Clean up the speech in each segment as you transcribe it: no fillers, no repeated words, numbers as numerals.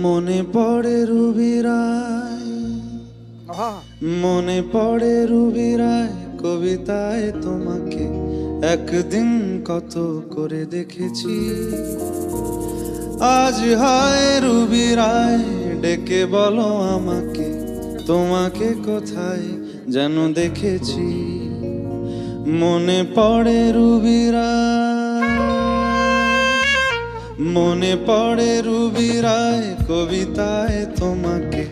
মনে পড়ে রুবি রায়, মনে পড়ে রুবি রায় কবিতায় তোমাকে একদিন কত করে দেখেছি। আজ হায় রুবি রায় ডেকে বলো আমাকে, তোমাকে কোথায় যেন দেখেছি। মনে পড়ে রুবি রায়, মনে পড়ে রুবি রায় কবিতায় তোমাকে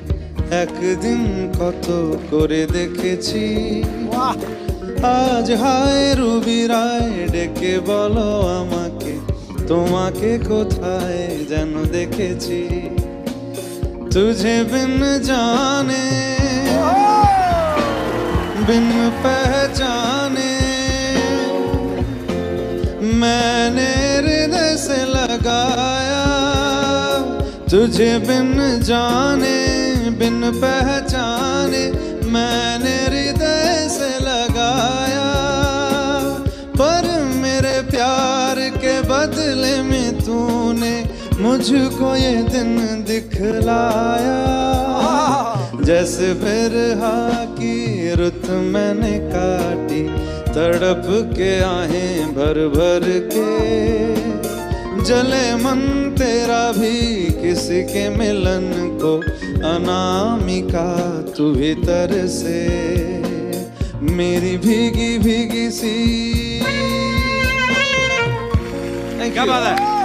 একদিন কত করে দেখেছি। আজ হায় রুবি রায় ডেকে বলো আমাকে, তোমাকে কোথায় যেন দেখেছি। तुझे बिन जाने बिन पहचाने मैंने हृदय से लगाया। तुझे बिन जाने बिन पहचाने मैंने हृदय से लगाया। पर मेरे प्यार के बदले में तूने मुझको ये दिन दिखलाया। जैसे बिरहा की रुत मैंने काटी, तड़प के आहें भर भर के। जले मन तेरा भी किसी के मिलन को, अनामिका तू भीतर से मेरी भीगी भीगी सी। क्या बात है।